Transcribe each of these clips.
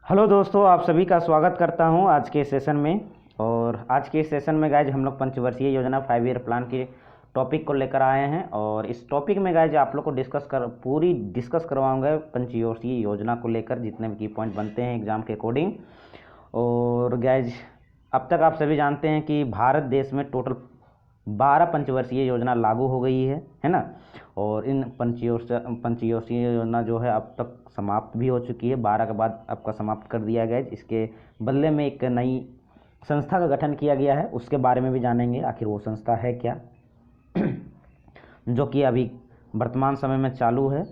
Hello दोस्तों, आप सभी का स्वागत करता हूं आज के सेशन में। और आज के सेशन में गाइज हम लोग पंचवर्षीय योजना 5 ईयर प्लान के टॉपिक को लेकर आए हैं। और इस टॉपिक में गाइज आप लोग को पूरी डिस्कस करवाऊंगा पंचवर्षीय योजना को लेकर, जितने भी की पॉइंट बनते हैं एग्जाम के अकॉर्डिंग। और गाइज अब तक आप सभी जानते हैं कि भारत देश में टोटल 12 पंचवर्षीय योजना लागू हो गई है ना। और इन पंचवर्षीय योजना जो है अब तक समाप्त भी हो चुकी है। 12 के बाद आपका समाप्त कर दिया गया है। इसके बदले में एक नई संस्था का गठन किया गया है, उसके बारे में भी जानेंगे आखिर वो संस्था है क्या जो कि अभी वर्तमान समय में चालू है।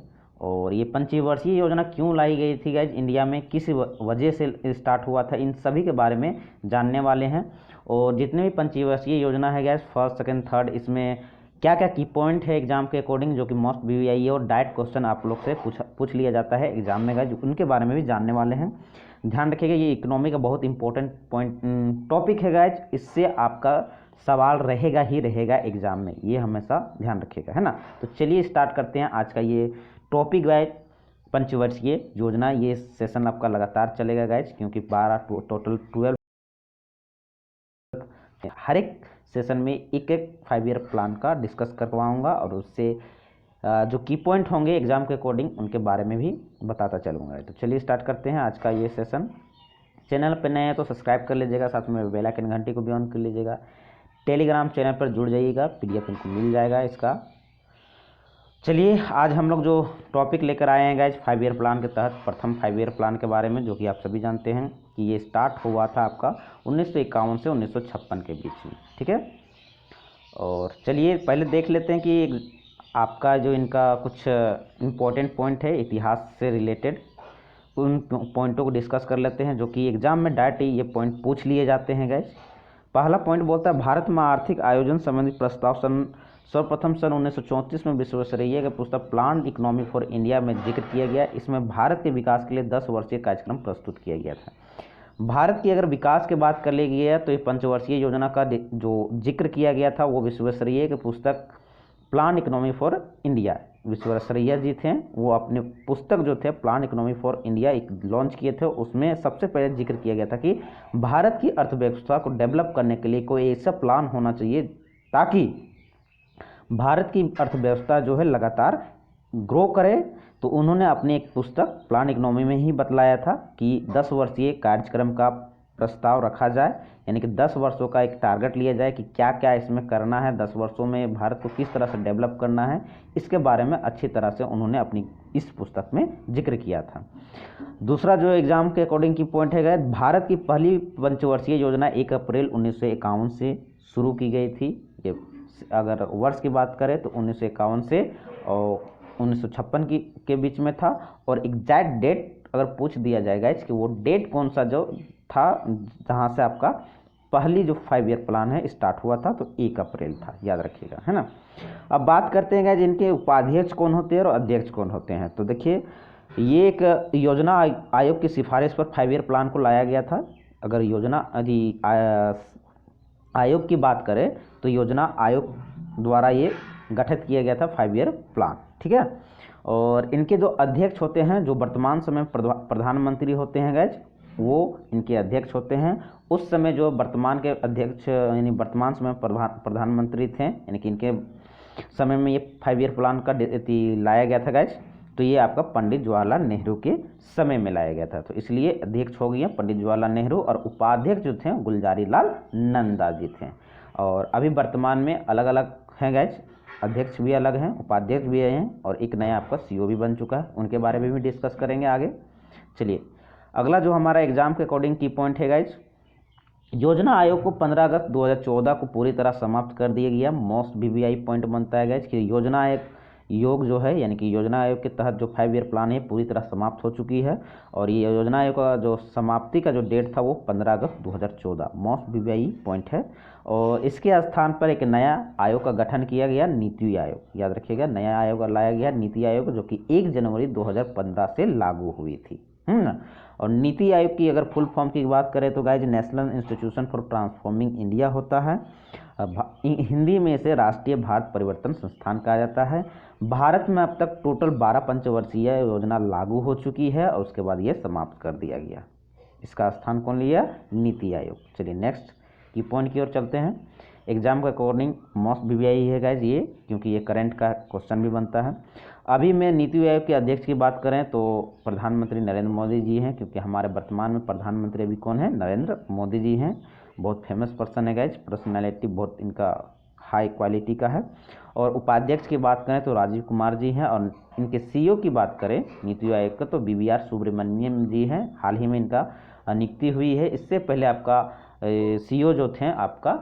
और ये पंचवर्षीय योजना क्यों लाई गई थी गाइज इंडिया में, किस वजह से स्टार्ट हुआ था, इन सभी के बारे में जानने वाले हैं। और जितने भी पंचवर्षीय योजना है गाइज फर्स्ट सेकंड थर्ड, इसमें क्या क्या की पॉइंट है एग्जाम के अकॉर्डिंग जो कि मोस्ट वीवीआई और डायरेक्ट क्वेश्चन आप लोग से पूछ लिया जाता है एग्जाम में गाइज, उनके बारे में भी जानने वाले हैं। ध्यान रखिएगा, ये इकोनॉमी का बहुत इंपॉर्टेंट टॉपिक है गाइज, इससे आपका सवाल रहेगा ही रहेगा एग्जाम में, ये हमेशा ध्यान रखिएगा, है ना। तो चलिए स्टार्ट करते हैं आज का ये टॉपिक गाइज, पंचवर्षीय योजना। ये सेशन आपका लगातार चलेगा गाइज, क्योंकि 12 टोटल 12 हर एक सेशन में एक एक 5 ईयर प्लान का डिस्कस करवाऊंगा और उससे जो की पॉइंट होंगे एग्जाम के अकॉर्डिंग उनके बारे में भी बताता चलूँगा। तो चलिए स्टार्ट करते हैं आज का ये सेशन। चैनल पर नए हैं तो सब्सक्राइब कर लीजिएगा, साथ में बेल आइकन घंटी को भी ऑन कर लीजिएगा। टेलीग्राम चैनल पर जुड़ जाइएगा, पीडीएफ इनको मिल जाएगा इसका। चलिए आज हम लोग जो टॉपिक लेकर आए हैं गाइज 5 ईयर प्लान के तहत, प्रथम 5 ईयर प्लान के बारे में, जो कि आप सभी जानते हैं कि ये स्टार्ट हुआ था आपका 1951 से 1956 के बीच में, ठीक है। और चलिए पहले देख लेते हैं कि आपका जो इनका कुछ इम्पोर्टेंट पॉइंट है इतिहास से रिलेटेड, उन पॉइंटों को डिस्कस कर लेते हैं जो कि एग्जाम में डायरेक्ट ये पॉइंट पूछ लिए जाते हैं गाइज। पहला पॉइंट बोलता है भारत में आर्थिक आयोजन संबंधी प्रस्ताव सर्वप्रथम सन 1934 में विश्वस्तरीय के पुस्तक प्लान इकोनॉमी फॉर इंडिया में जिक्र किया गया। इसमें भारत के विकास के लिए 10 वर्षीय कार्यक्रम प्रस्तुत किया गया था। भारत की अगर विकास की बात कर ली गई है तो ये पंचवर्षीय योजना का जो जिक्र किया गया था वो विश्वस्तरीय के पुस्तक plan economy for India, Visvesvaraya ji थे, वो अपने पुस्तक जो थे प्लान इकोनॉमी फॉर इंडिया एक लॉन्च किए थे। उसमें सबसे पहले जिक्र किया गया था कि भारत की अर्थव्यवस्था को डेवलप करने के लिए कोई ऐसा प्लान होना चाहिए ताकि भारत की अर्थव्यवस्था जो है लगातार ग्रो करे। तो उन्होंने अपनी एक पुस्तक प्लान इकोनॉमी में ही बतलाया था कि 10 वर्षीय कार्यक्रम का प्रस्ताव रखा जाए, यानी कि 10 वर्षों का एक टारगेट लिया जाए कि क्या क्या इसमें करना है, 10 वर्षों में भारत को किस तरह से डेवलप करना है, इसके बारे में अच्छी तरह से उन्होंने अपनी इस पुस्तक में जिक्र किया था। दूसरा जो एग्जाम के अकॉर्डिंग की पॉइंट है भारत की पहली पंचवर्षीय योजना 1 अप्रैल 1951 से शुरू की गई थी। ये अगर वर्ष की बात करें तो 1951 से और 1956 के बीच में था। और एग्जैक्ट डेट अगर पूछ दिया जाएगा कि वो डेट कौन सा जो था जहाँ से आपका पहली जो 5 ईयर प्लान है स्टार्ट हुआ था, तो 1 अप्रैल था, याद रखिएगा, है ना। अब बात करते हैं जिनके उपाध्यक्ष कौन होते हैं और अध्यक्ष कौन होते हैं। तो देखिए ये एक योजना आयोग की सिफारिश पर 5 ईयर प्लान को लाया गया था। अगर योजना आयोग की बात करें तो योजना आयोग द्वारा ये गठित किया गया था 5 ईयर प्लान, ठीक है। और इनके जो अध्यक्ष होते हैं, जो वर्तमान समय प्रधानमंत्री होते हैं गैज, वो इनके अध्यक्ष होते हैं। उस समय जो वर्तमान के अध्यक्ष यानी वर्तमान समय प्रधानमंत्री थे, यानी कि इनके समय में ये 5 ईयर प्लान का लाया गया था गैज, तो ये आपका पंडित जवाहरलाल नेहरू के समय में लाया गया था। तो इसलिए अध्यक्ष हो गए पंडित जवाहरलाल नेहरू, और उपाध्यक्ष जो थे गुलजारी लाल नंदा जी थे। और अभी वर्तमान में अलग अलग हैं गैज, अध्यक्ष भी अलग हैं, उपाध्यक्ष भी हैं, और एक नया आपका सीओ भी बन चुका है, उनके बारे में भी डिस्कस करेंगे आगे। चलिए अगला जो हमारा एग्जाम के अकॉर्डिंग की पॉइंट है गाइज, योजना आयोग को 15 अगस्त 2014 को पूरी तरह समाप्त कर दिया गया। मोस्ट वीवीआई पॉइंट बनता है गाइज कि योजना आयोग जो है, यानी कि योजना आयोग के तहत जो 5 ईयर प्लान है पूरी तरह समाप्त हो चुकी है। और ये योजना आयोग का जो समाप्ति का जो डेट था वो 15 अगस्त 2014, मोस्ट वीवीआई पॉइंट है। और इसके स्थान पर एक नया आयोग का गठन किया गया, नीति आयोग, याद रखिएगा, नया आयोग लाया गया नीति आयोग, जो कि 1 जनवरी 2015 से लागू हुई थी। और नीति आयोग की अगर फुल फॉर्म की बात करें तो guys national institution for transforming India होता है। हिंदी में इसे राष्ट्रीय भारत परिवर्तन संस्थान कहा जाता है। भारत में अब तक टोटल 12 पंचवर्षीय योजना लागू हो चुकी है और उसके बाद ये समाप्त कर दिया गया। इसका स्थान कौन लिया? नीति आयोग। चलिए नेक्स्ट की पॉइंट की ओर चलते हैं। एग्जाम के अकॉर्डिंग मोस्ट वीवीआई है गाइज ये, क्योंकि ये करंट का क्वेश्चन भी बनता है। अभी मैं नीति आयोग के अध्यक्ष की बात करें तो प्रधानमंत्री नरेंद्र मोदी जी हैं, क्योंकि हमारे वर्तमान में प्रधानमंत्री अभी कौन है? नरेंद्र मोदी जी हैं। बहुत फेमस पर्सन है गाइज, पर्सनैलिटी बहुत इनका हाई क्वालिटी का है। और उपाध्यक्ष की बात करें तो राजीव कुमार जी हैं, और इनके सीईओ की बात करें नीति आयोग का तो बीवीआर सुब्रमण्यम जी हैं। हाल ही में इनका नियुक्ति हुई है। इससे पहले आपका सीईओ जो थे आपका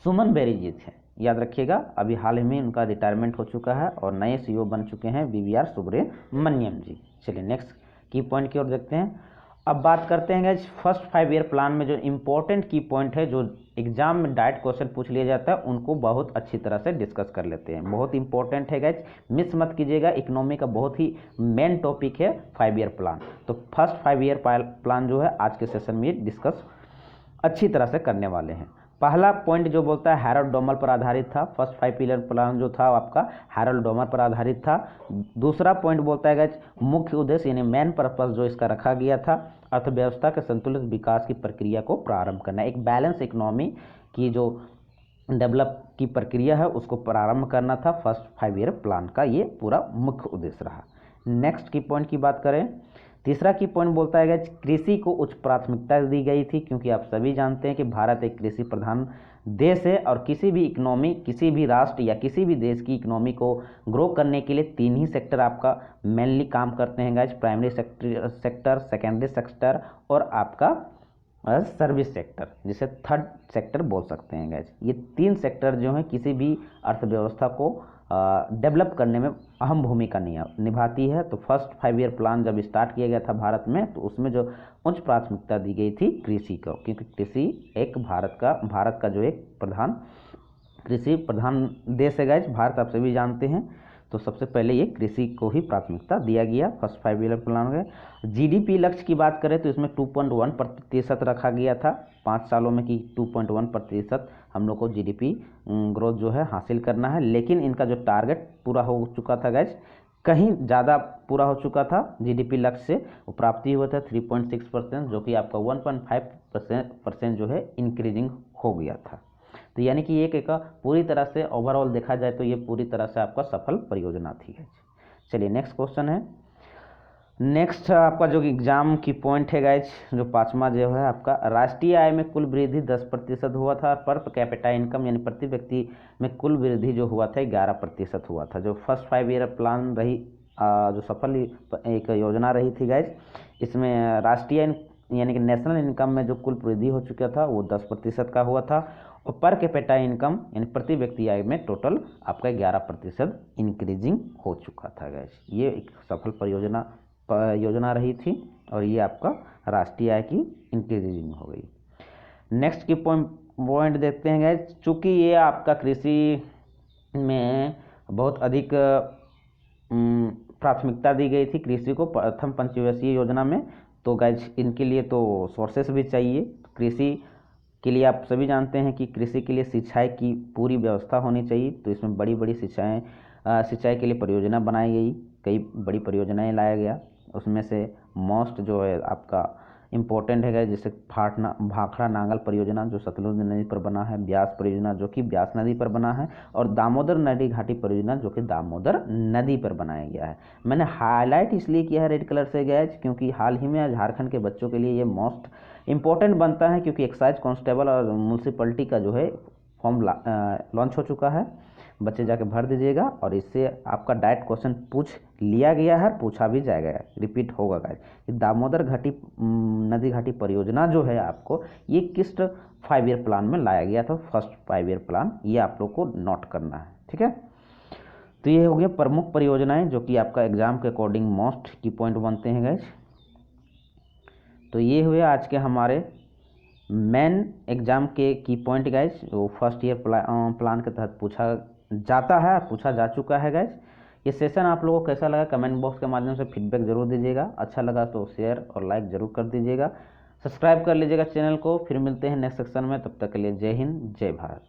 सुमन बेरी जी थे, याद रखिएगा। अभी हाल ही में उनका रिटायरमेंट हो चुका है और नए सीईओ बन चुके हैं बीवीआर सुब्रमण्यम जी। चलिए नेक्स्ट की पॉइंट की ओर देखते हैं। अब बात करते हैं गाइस फर्स्ट 5 ईयर प्लान में जो इंपॉर्टेंट की पॉइंट है, जो एग्जाम में डायरेक्ट क्वेश्चन पूछ लिया जाता है, उनको बहुत अच्छी तरह से डिस्कस कर लेते हैं। बहुत इंपॉर्टेंट है गाइस, मिस मत कीजिएगा। इकोनॉमी का बहुत ही मेन टॉपिक है 5 ईयर प्लान। तो फर्स्ट 5 ईयर प्लान जो है आज के सेशन में डिस्कस अच्छी तरह से करने वाले हैं। पहला पॉइंट जो बोलता है हैरोल्ड डोमर पर आधारित था। फर्स्ट 5 ईयर प्लान जो था आपका हैरोल्ड डोमर पर आधारित था। दूसरा पॉइंट बोलता है गाइस मुख्य उद्देश्य यानी मेन पर्पस जो इसका रखा गया था, अर्थव्यवस्था के संतुलित विकास की प्रक्रिया को प्रारंभ करना। एक बैलेंस इकोनॉमी की जो डेवलप की प्रक्रिया है उसको प्रारंभ करना था। फर्स्ट 5 ईयर प्लान का ये पूरा मुख्य उद्देश्य रहा। नेक्स्ट की पॉइंट की बात करें, तीसरा की पॉइंट बोलता है कि कृषि को उच्च प्राथमिकता दी गई थी, क्योंकि आप सभी जानते हैं कि भारत एक कृषि प्रधान देश है और किसी भी इकोनॉमी, किसी भी राष्ट्र या किसी भी देश की इकोनॉमी को ग्रो करने के लिए 3 ही सेक्टर आपका मेनली काम करते हैं guys. Primary sector, secondary sector और आपका सर्विस सेक्टर, जिसे थर्ड सेक्टर बोल सकते हैं गाइज। ये 3 सेक्टर जो हैं किसी भी अर्थव्यवस्था को डेवलप करने में अहम भूमिका निभाती है। तो फर्स्ट 5 ईयर प्लान जब स्टार्ट किया गया था भारत में, तो उसमें जो उच्च प्राथमिकता दी गई थी कृषि को, क्योंकि कृषि एक भारत का जो एक कृषि प्रधान देश है गाइज। भारत आप सभी जानते हैं, तो सबसे पहले ये कृषि को ही प्राथमिकता दिया गया फर्स्ट 5 ईयर प्लान में। जीडीपी लक्ष्य की बात करें तो इसमें 2.1% रखा गया था 5 सालों में, कि 2.1% हम लोग को जीडीपी ग्रोथ जो है हासिल करना है। लेकिन इनका जो टारगेट पूरा हो चुका था गाइज, कहीं ज़्यादा पूरा हो चुका था। जीडीपी लक्ष्य से प्राप्ति हुआ था 3.6%, जो कि आपका 1.5% जो है इंक्रीजिंग हो गया था। तो यानी कि एक पूरी तरह से ओवरऑल देखा जाए तो ये पूरी तरह से आपका सफल परियोजना थी। चलिए नेक्स्ट क्वेश्चन है। नेक्स्ट आपका जो एग्जाम की पॉइंट है गाइज, जो 5वां जो है आपका राष्ट्रीय आय में कुल वृद्धि 10% हुआ था। पर कैपिटा इनकम यानी प्रति व्यक्ति में कुल वृद्धि जो हुआ था 11% हुआ था। जो फर्स्ट 5 ईयर प्लान रही, जो सफल एक योजना रही थी गाइज, इसमें राष्ट्रीय यानी कि नेशनल इनकम में जो कुल वृद्धि हो चुका था वो 10% का हुआ था। और पर कैपिटा इनकम यानी प्रति व्यक्ति आय में टोटल आपका 11% इंक्रीजिंग हो चुका था गाइज। ये एक सफल योजना रही थी और ये आपका राष्ट्रीय आय की इंक्रीजिंग हो गई। नेक्स्ट की पॉइंट देखते हैं गाइज, चूँकि ये आपका कृषि में बहुत अधिक प्राथमिकता दी गई थी कृषि को प्रथम पंचवर्षीय योजना में, तो गाइज इनके लिए तो सोर्सेस भी चाहिए। कृषि के लिए आप सभी जानते हैं कि कृषि के लिए सिंचाई की पूरी व्यवस्था होनी चाहिए। तो इसमें बड़ी बड़ी सिंचाई के लिए परियोजना बनाई गई, कई बड़ी परियोजनाएं लाया गया। उसमें से मोस्ट जो है आपका इम्पोर्टेंट है जैसे भाखड़ा नांगल परियोजना जो सतलुज नदी पर बना है, ब्यास परियोजना जो कि ब्यास नदी पर बना है, और दामोदर नदी घाटी परियोजना जो कि दामोदर नदी पर बनाया गया है। मैंने हाईलाइट इसलिए किया है रेड कलर से गैज, क्योंकि हाल ही में झारखंड के बच्चों के लिए ये मोस्ट इम्पोर्टेंट बनता है, क्योंकि एक्साइज कांस्टेबल और म्यूनसिपलिटी का जो है फॉर्म लॉन्च हो चुका है। बच्चे जाके भर दीजिएगा, और इससे आपका डायरेक्ट क्वेश्चन पूछ लिया गया है, पूछा भी जाएगा, रिपीट होगा गाइस। दामोदर नदी घाटी परियोजना जो है आपको ये किस 5 ईयर प्लान में लाया गया था, फर्स्ट 5 ईयर प्लान, ये आप लोग को नोट करना है, ठीक है। तो ये हो गया प्रमुख परियोजनाएं जो कि आपका एग्जाम के अकॉर्डिंग मोस्ट की पॉइंट बनते हैं गाइस। तो ये हुए आज के हमारे मेन एग्जाम के की पॉइंट गाइस, जो फर्स्ट ईयर प्लान के तहत पूछा जा चुका है गाइस। ये सेशन आप लोगों को कैसा लगा कमेंट बॉक्स के माध्यम से फीडबैक जरूर दीजिएगा। अच्छा लगा तो शेयर और लाइक जरूर कर दीजिएगा, सब्सक्राइब कर लीजिएगा चैनल को। फिर मिलते हैं नेक्स्ट सेक्शन में, तब तक के लिए जय हिंद जय भारत।